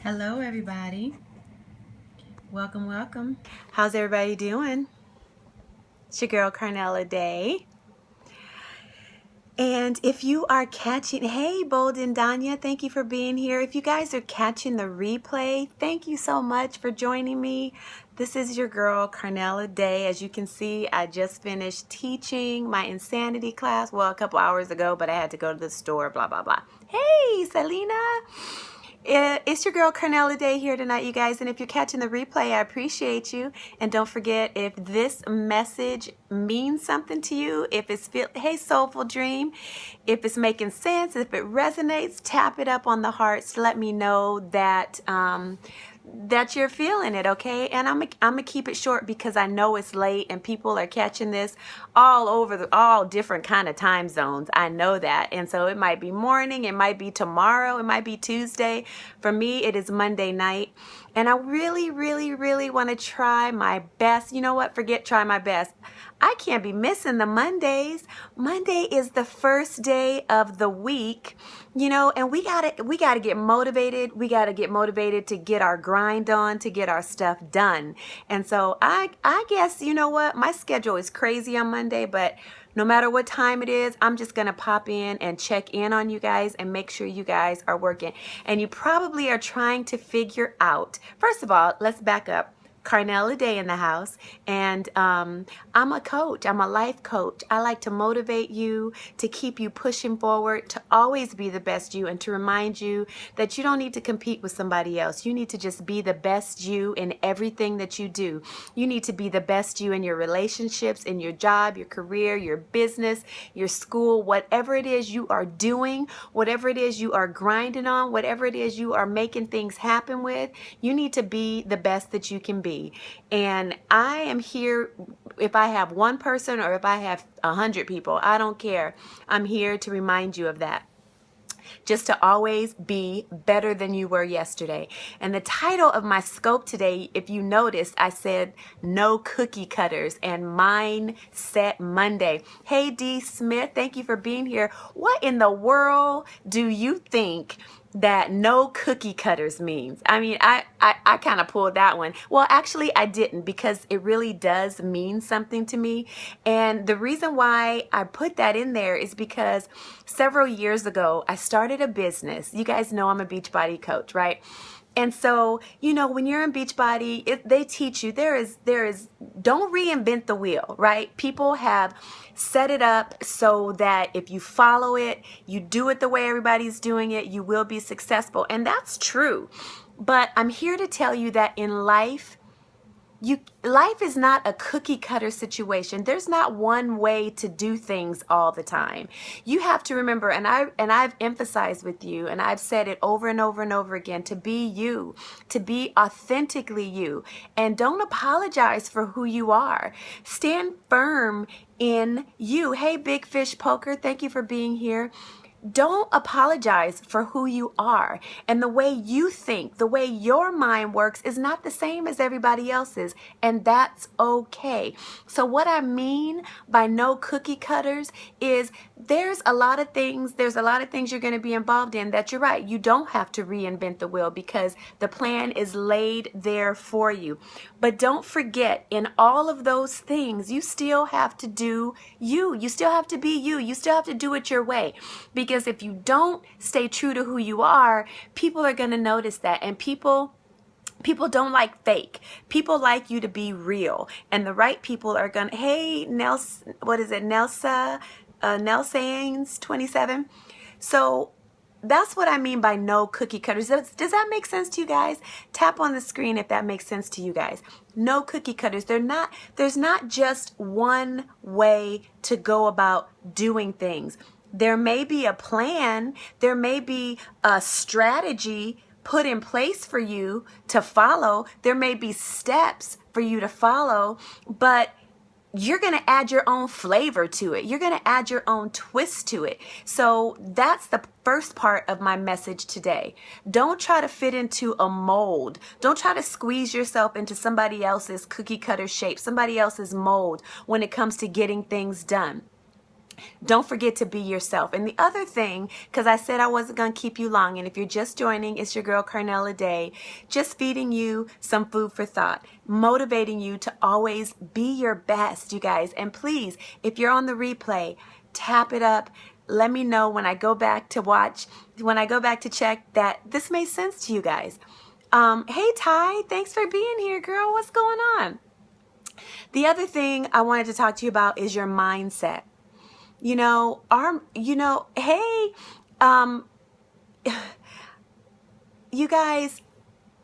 Hello, everybody. Welcome, welcome. How's everybody doing? It's your girl, Carnella Day. And if you are catching, hey, Bold and Danya, thank you for being here. If you guys are catching the replay, thank you so much for joining me. This is your girl, Carnella Day. As you can see, I just finished teaching my insanity class, well, a couple hours ago, but I had to go to the store, blah, blah, blah. Hey, Selena. It's your girl Carnella Day here tonight, you guys, and if you're catching the replay, I appreciate you. And don't forget, if this message means something to you, if it's hey, soulful dream, if it's making sense, if it resonates, tap it up on the hearts to let me know that that you're feeling it, okay? And I'm gonna keep it short because I know it's late and people are catching this all over all different kind of time zones. I know that. And so it might be morning, it might be tomorrow, it might be Tuesday. For me, it is Monday night. And I really, really, really want to try my best. You know what? Forget try my best. I can't be missing the Mondays. Monday is the first day of the week, you know, and we gotta get motivated. We gotta get motivated to get our grind on, to get our stuff done. And so I guess, you know what? My schedule is crazy on Monday, but no matter what time it is, I'm just going to pop in and check in on you guys and make sure you guys are working. And you probably are trying to figure out, first of all, let's back up. Carnella Day in the house, and I'm a coach. I'm a life coach. I like to motivate you, to keep you pushing forward, to always be the best you, and to remind you that you don't need to compete with somebody else. You need to just be the best you in everything that you do. You need to be the best you in your relationships, in your job, your career, your business, your school, whatever it is you are doing, whatever it is you are grinding on, whatever it is you are making things happen with, you need to be the best that you can be. And I am here, if I have one person or if I have 100 people, I don't care. I'm here to remind you of that. Just to always be better than you were yesterday. And the title of my scope today, if you noticed, I said no cookie cutters and Mindset Monday. Hey, D. Smith, thank you for being here. What in the world do you think that no cookie cutters means? I mean, I kind of pulled that one. Well, actually, I didn't, because it really does mean something to me. And the reason why I put that in there is because several years ago, I started a business. You guys know I'm a Beachbody coach, right? And so, you know, when you're in Beachbody, they teach you there is don't reinvent the wheel, right? People have set it up so that if you follow it, you do it the way everybody's doing it, you will be successful. And that's true. But I'm here to tell you that in life, life is not a cookie cutter situation. There's not one way to do things all the time. You have to remember, and I've emphasized with you, and I've said it over and over and over again, to be you, to be authentically you, and don't apologize for who you are. Stand firm in you. Hey, Big Fish Poker, thank you for being here. Don't apologize for who you are. And the way you think, the way your mind works is not the same as everybody else's. And that's okay. So what I mean by no cookie cutters is there's a lot of things you're going to be involved in that you're right. You don't have to reinvent the wheel because the plan is laid there for you. But don't forget, in all of those things, you still have to do you. You still have to be you. You still have to do it your way. Because if you don't stay true to who you are, people are going to notice that. And people don't like fake. People like you to be real. And the right people are going to, hey, Nelson, what is it? Nelsans 27. So that's what I mean by no cookie cutters. Does that make sense to you guys? Tap on the screen if that makes sense to you guys. No cookie cutters. There's not just one way to go about doing things. There may be a plan. There may be a strategy put in place for you to follow. There may be steps for you to follow, but you're going to add your own flavor to it. You're going to add your own twist to it. So that's the first part of my message today. Don't try to fit into a mold. Don't try to squeeze yourself into somebody else's cookie cutter shape, somebody else's mold when it comes to getting things done. Don't forget to be yourself. And the other thing, because I said I wasn't going to keep you long, and if you're just joining, it's your girl Carnella Day, just feeding you some food for thought, motivating you to always be your best, you guys. And please, if you're on the replay, tap it up. Let me know when I go back to watch, when I go back to check, that this made sense to you guys. Hey Ty, thanks for being here, girl. What's going on? The other thing I wanted to talk to you about is your mindset. Hey, you guys,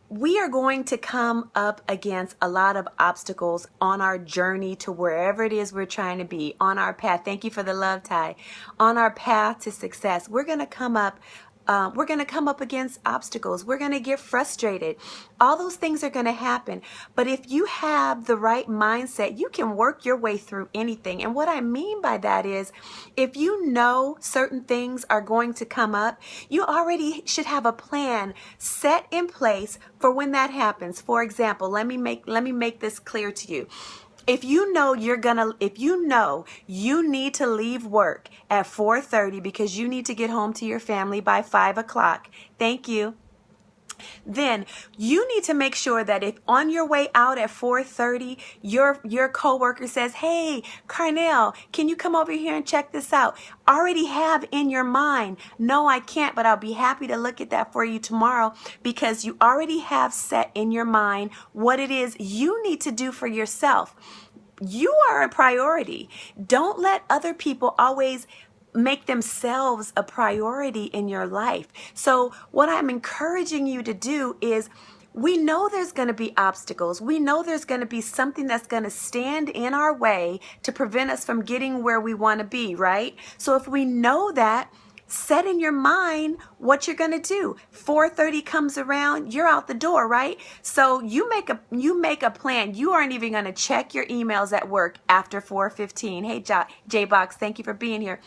we are going to come up against a lot of obstacles on our journey to wherever it is we're trying to be, on our path. Thank you for the love, Ty. On our path to success, we're going to come up against obstacles. We're going to get frustrated. All those things are going to happen. But if you have the right mindset, you can work your way through anything. And what I mean by that is, if you know certain things are going to come up, you already should have a plan set in place for when that happens. For example, let me make this clear to you. If you know you need to leave work at 4:30 because you need to get home to your family by 5 o'clock, thank you. Then you need to make sure that if on your way out at 4:30, your coworker says, "Hey, Carnell, can you come over here and check this out?" Already have in your mind, "No, I can't, but I'll be happy to look at that for you tomorrow," because you already have set in your mind what it is you need to do for yourself. You are a priority. Don't let other people always make themselves a priority in your life. So what I'm encouraging you to do is, we know there's going to be obstacles. We know there's going to be something that's going to stand in our way to prevent us from getting where we want to be, right? So if we know that, set in your mind what you're going to do. 4:30 comes around, you're out the door, right? So you make a plan. You aren't even going to check your emails at work after 4:15. Hey, J-Box, thank you for being here.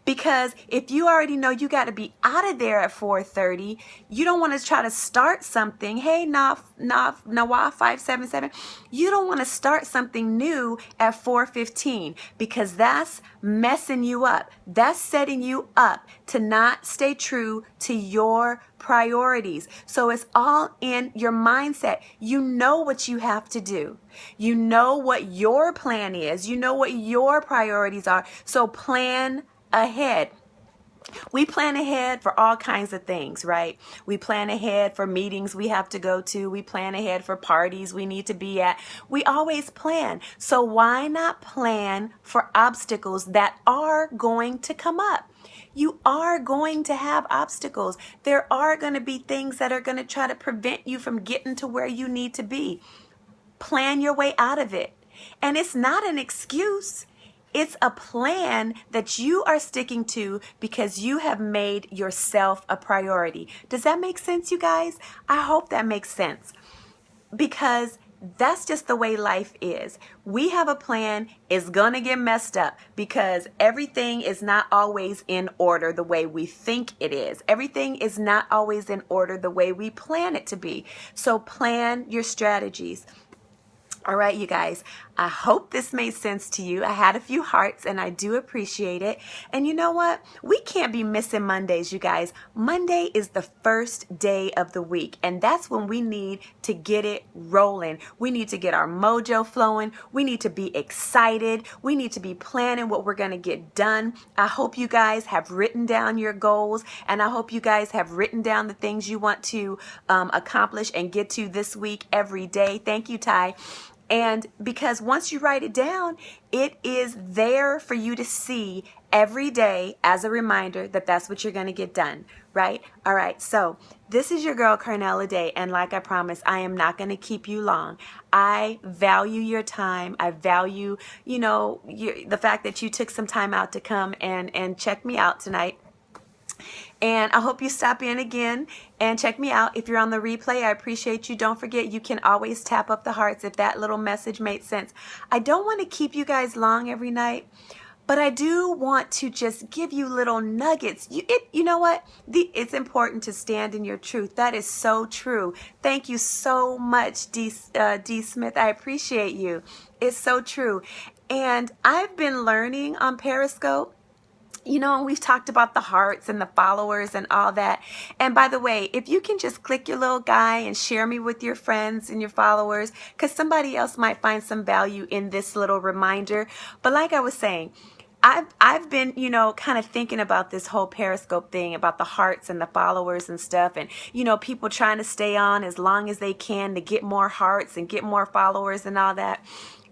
Because if you already know you got to be out of there at 4:30, you don't want to try to start something. Hey, Nawah 577, you don't want to start something new at 4:15, because that's messing you up. That's setting you up to not stay true to your priorities. So it's all in your mindset. You know what you have to do. You know what your plan is. You know what your priorities are. So plan ahead. We plan ahead for all kinds of things, right? We plan ahead for meetings we have to go to. We plan ahead for parties we need to be at. We always plan. So why not plan for obstacles that are going to come up? You are going to have obstacles. There are going to be things that are going to try to prevent you from getting to where you need to be. Plan your way out of it. And it's not an excuse. It's a plan that you are sticking to because you have made yourself a priority. Does that make sense, you guys? I hope that makes sense, because that's just the way life is. We have a plan. It's going to get messed up because everything is not always in order the way we think it is. Everything is not always in order the way we plan it to be. So plan your strategies. All right, you guys, I hope this made sense to you. I had a few hearts and I do appreciate it. And you know what? We can't be missing Mondays, you guys. Monday is the first day of the week, and that's when we need to get it rolling. We need to get our mojo flowing. We need to be excited. We need to be planning what we're going to get done. I hope you guys have written down your goals, and I hope you guys have written down the things you want to accomplish and get to this week every day. Thank you, Ty. And because once you write it down, it is there for you to see every day as a reminder that that's what you're going to get done, right? All right, so this is your girl, Carnella Day, and like I promised, I am not going to keep you long. I value your time. I value, the fact that you took some time out to come and check me out tonight. And I hope you stop in again and check me out. If you're on the replay, I appreciate you. Don't forget, you can always tap up the hearts if that little message made sense. I don't want to keep you guys long every night, but I do want to just give you little nuggets. You know what? It's important to stand in your truth. That is so true. Thank you so much, D. Smith. I appreciate you. It's so true. And I've been learning on Periscope You know, we've talked about the hearts and the followers and all that. And by the way, if you can just click your little guy and share me with your friends and your followers, because somebody else might find some value in this little reminder. But like I was saying, I've been, you know, kind of thinking about this whole Periscope thing, about the hearts and the followers and stuff, and, you know, people trying to stay on as long as they can to get more hearts and get more followers and all that.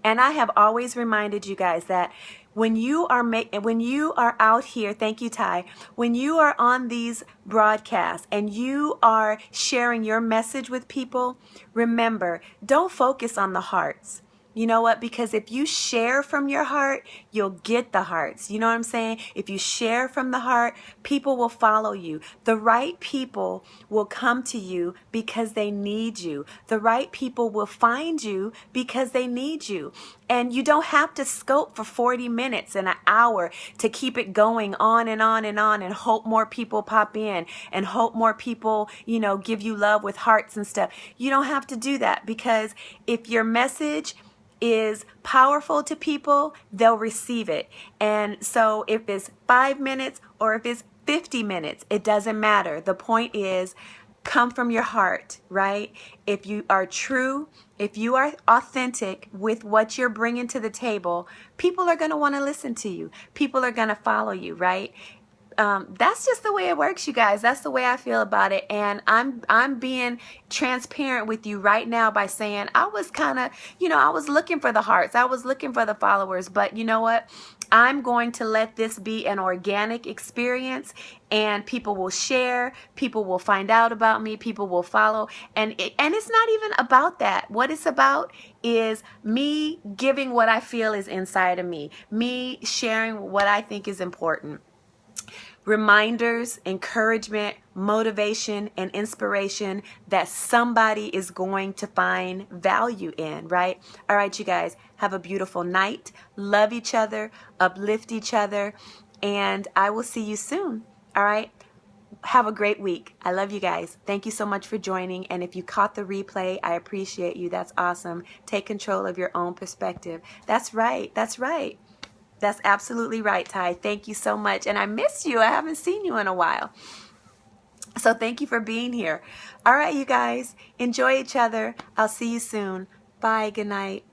And I have always reminded you guys that when you are out here, thank you, Ty, when you are on these broadcasts and you are sharing your message with people, remember, don't focus on the hearts. You know what? Because if you share from your heart, you'll get the hearts. You know what I'm saying? If you share from the heart, people will follow you. The right people will come to you because they need you. The right people will find you because they need you. And you don't have to scope for 40 minutes and an hour to keep it going on and on and on and hope more people pop in and hope more people, you know, give you love with hearts and stuff. You don't have to do that, because if your message is powerful to people, they'll receive it. And so if it's 5 minutes or if it's 50 minutes, it doesn't matter. The point is, come from your heart, right? If you are true, if you are authentic with what you're bringing to the table, people are going to want to listen to you. People are going to follow you, right? That's just the way it works, you guys. That's the way I feel about it. And I'm being transparent with you right now by saying I was kind of, you know, I was looking for the hearts. I was looking for the followers. But you know what? I'm going to let this be an organic experience, and people will share, people will find out about me, people will follow. And it's not even about that. What it's about is me giving what I feel is inside of me sharing what I think is important. Reminders, encouragement, motivation, and inspiration that somebody is going to find value in, right? All right, you guys, have a beautiful night. Love each other, uplift each other, and I will see you soon. All right? Have a great week. I love you guys. Thank you so much for joining. And if you caught the replay, I appreciate you. That's awesome. Take control of your own perspective. That's right. That's right. That's absolutely right, Ty. Thank you so much. And I missed you. I haven't seen you in a while. So thank you for being here. All right, you guys. Enjoy each other. I'll see you soon. Bye. Good night.